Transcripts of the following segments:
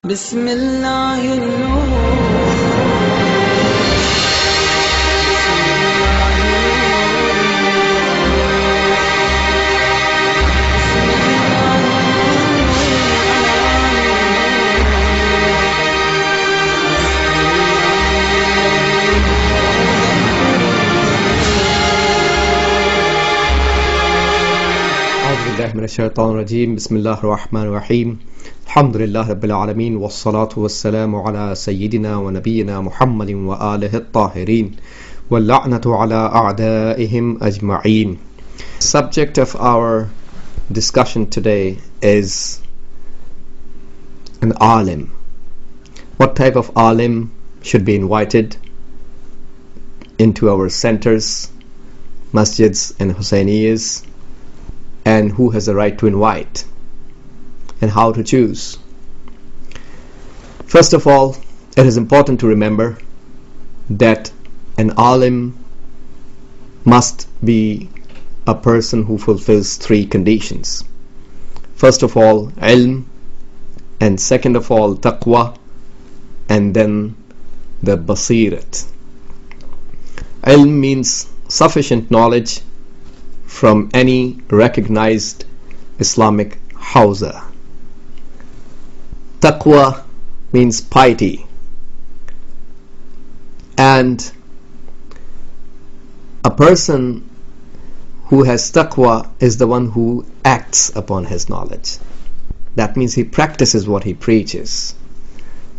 بسم الله النور من الشيطان الرجيم بسم الله الرحمن الرحيم الحمد لله رب العالمين والصلاة والسلام على سيدنا ونبينا محمد وآله الطاهرين واللعنة على أعدائهم أجمعين. Subject of our discussion today is an Aalim. What type of Aalim should be invited into our centers, masjids and Husainiyas, and who has the right to invite, and how to choose. First of all, it is important to remember that an Aalim must be a person who fulfills three conditions. First of all, ilm, and second of all, taqwa, and then the basirat. Ilm means sufficient knowledge from any recognized Islamic hawza. Taqwa means piety, and a person who has taqwa is the one who acts upon his knowledge. That means he practices what he preaches.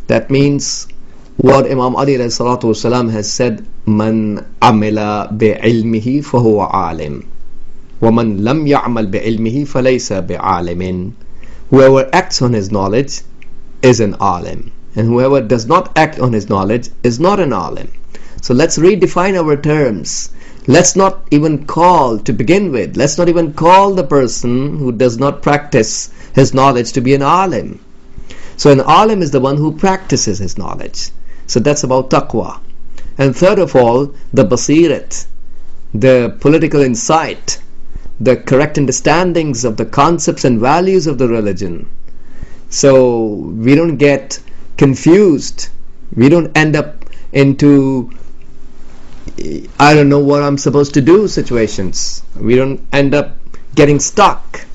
That means what Imam Ali alayhi salatu wasalam has said, man amila bi'ilmihi fahuwa alim, وَمَنْ لَمْ يَعْمَلْ بِعِلْمِهِ فَلَيْسَ بِعَالِمٍ. Whoever acts on his knowledge is an alim, and whoever does not act on his knowledge is not an alim. So let's redefine our terms. Let's not even call, to begin with, let's not even call the person who does not practice his knowledge to be an alim. So an alim is the one who practices his knowledge. So that's about taqwa. And third of all, the basirat, the political insight, the correct understandings of the concepts and values of the religion. So we don't get confused. We don't end up into I don't know what I'm supposed to do situations. We don't end up getting stuck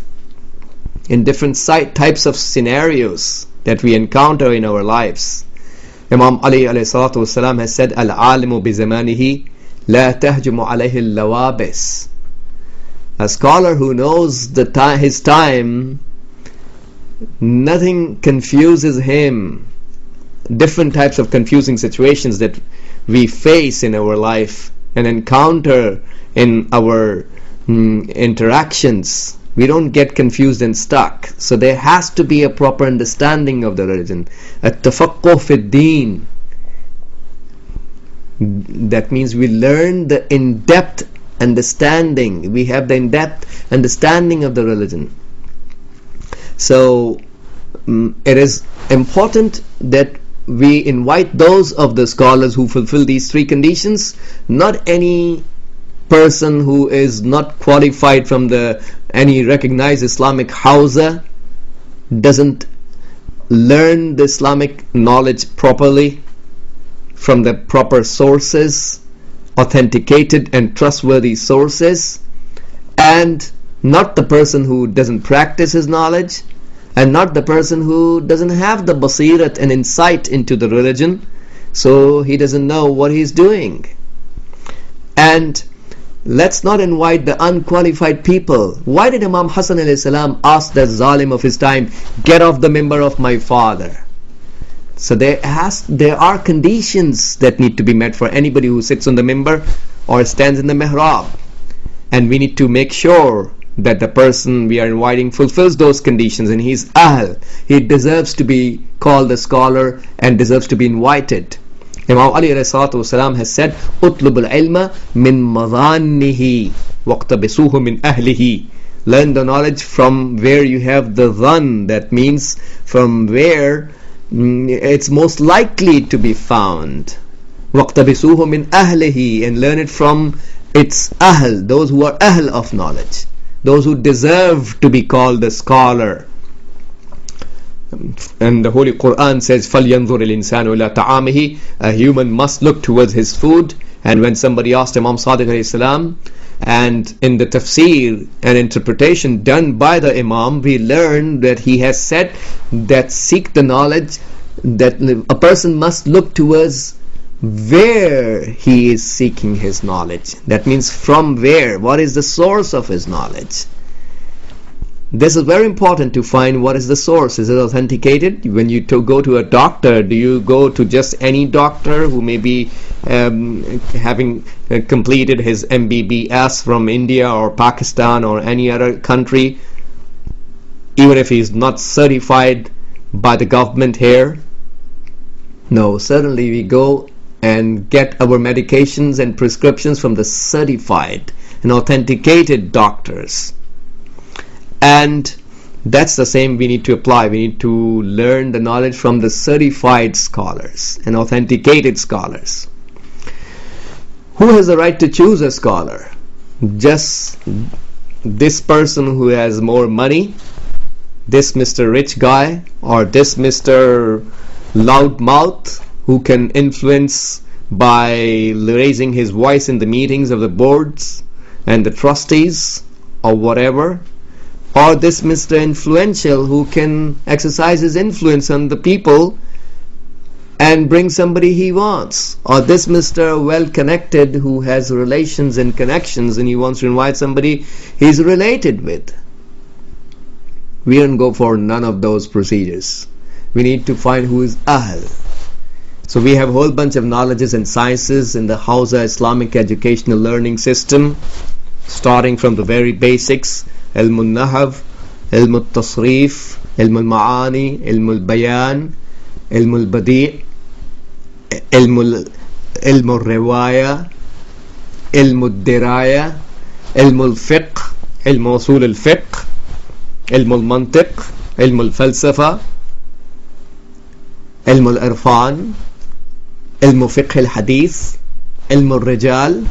in different types of scenarios that we encounter in our lives. Imam Ali alayhi salatu wasalam has said, Al-alimu bi zamanihi la tahjumu alayhi al-lawabis. A scholar who knows his time, nothing confuses him. Different types of confusing situations that we face in our life and encounter in our interactions, we don't get confused and stuck. So there has to be a proper understanding of the religion. At-tafaqquh fi ad-din. That means we learn the in-depth understanding. We have the in-depth understanding of the religion. So it is important that we invite those of the scholars who fulfill these three conditions, not any person who is not qualified from any recognized Islamic hawza, doesn't learn the Islamic knowledge properly from the proper sources, authenticated and trustworthy sources, and not the person who doesn't practice his knowledge, and not the person who doesn't have the basirat and insight into the religion, so he doesn't know what he's doing. And let's not invite the unqualified people. Why did Imam Hassan alayhi salam ask the zalim of his time, get off the mimbar of my father? So there are conditions that need to be met for anybody who sits on the mimbar or stands in the mihrab, and we need to make sure that the person we are inviting fulfills those conditions, and he's ahl. He deserves to be called a scholar and deserves to be invited. Imam Ali alayhi salatu wasalam has said, utlub al-ilma min madhannihi waqtabisuhu min ahlihi. Learn the knowledge from where you have the dhan, that means from where it's most likely to be found. وَاقْتَبِسُوهُ مِنْ أَهْلِهِ, and learn it from its ahl, those who are ahl of knowledge, those who deserve to be called a scholar. And the Holy Quran says, فَلْيَنْظُرِ الْإِنسَانُ إِلَىٰ تَعَامِهِ. A human must look towards his food. And when somebody asked Imam Sadiq alayhi salam, and in the tafsir and interpretation done by the Imam, we learn that he has said that seek the knowledge, that a person must look towards where he is seeking his knowledge. That means from where, what is the source of his knowledge. This is very important to find what is the source. Is it authenticated? When you go to a doctor, do you go to just any doctor who may be having completed his MBBS from India or Pakistan or any other country, even if he is not certified by the government here? No, certainly we go and get our medications and prescriptions from the certified and authenticated doctors. And that's the same we need to apply. We need to learn the knowledge from the certified scholars and authenticated scholars. Who has the right to choose a scholar? Just this person who has more money, this Mr. Rich guy, or this Mr. Loudmouth who can influence by raising his voice in the meetings of the boards and the trustees or whatever? Or this Mr. Influential who can exercise his influence on the people and bring somebody he wants? Or this Mr. Well-connected who has relations and connections and he wants to invite somebody he's related with? We don't go for none of those procedures. We need to find who is Ahl. So we have a whole bunch of knowledges and sciences in the Hausa Islamic educational learning system, starting from the very basics: علم النحو, علم التصريف, علم المعاني, علم البيان, علم البديع, علم الرواية, علم الدراية, علم الفقه, علم أصول الفقه, علم المنطق, علم الفلسفة, علم العرفان, علم فقه الحديث, علم الرجال,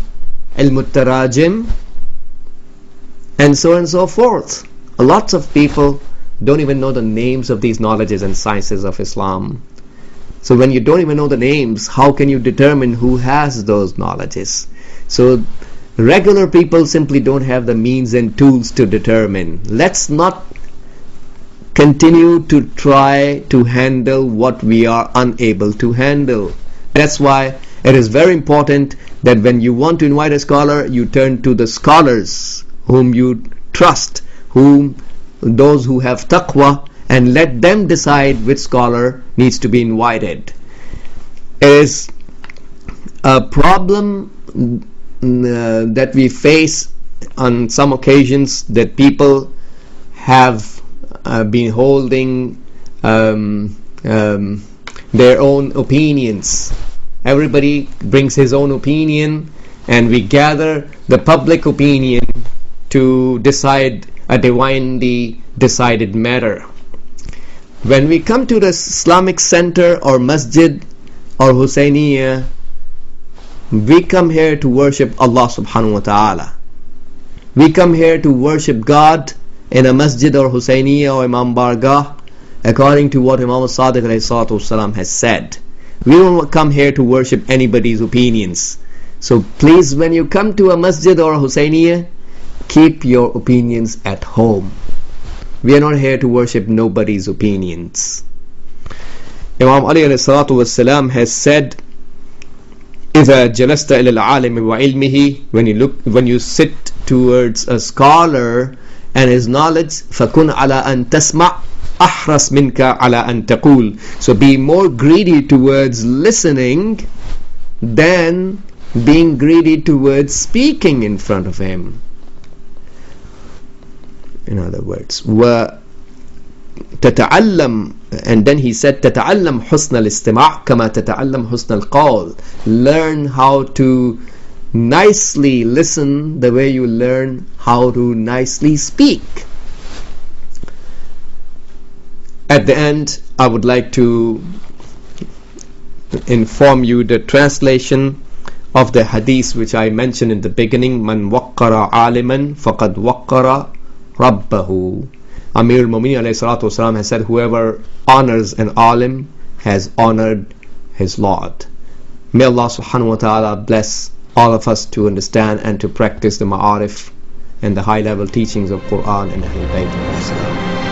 علم التراجم, and so on and so forth. Lots of people don't even know the names of these knowledges and sciences of Islam. So when you don't even know the names, how can you determine who has those knowledges? So regular people simply don't have the means and tools to determine. Let's not continue to try to handle what we are unable to handle. That's why it is very important that when you want to invite a scholar, you turn to the scholars whom you trust, those who have taqwa, and let them decide which scholar needs to be invited. It is a problem that we face on some occasions, that people have been holding their own opinions. Everybody brings his own opinion, and we gather the public opinion to decide a divinely decided matter. When we come to the Islamic center or masjid or Husainiyya, we come here to worship Allah subhanahu wa ta'ala. We come here to worship God in a masjid or Husainiyya or Imam Bargah according to what Imam Sadiq ﷺ has said. We don't come here to worship anybody's opinions. So please, when you come to a masjid or a Husainiyya, keep your opinions at home. We are not here to worship nobody's opinions. Imam Ali ﷺ has said, إذا جلست إلى العالم وعلمه, when you sit towards a scholar and his knowledge, فكن على أن تسمع أحرص منك على أن تقول. So be more greedy towards listening than being greedy towards speaking in front of him. In other words, وتتعلم, and then he said تتعلم حسن الاستماع كما تتعلم حسن القول. Learn how to nicely listen the way you learn how to nicely speak. At the end, I would like to inform you the translation of the hadith which I mentioned in the beginning: Man waqqara aliman faqad waqqara rabbahu. Amir al-Mu'minin alayhi salatu wasalam has said, whoever honors an alim has honored his Lord. May Allah subhanahu wa ta'ala bless all of us to understand and to practice the ma'arif and the high level teachings of Quran and Ahlul Bayt.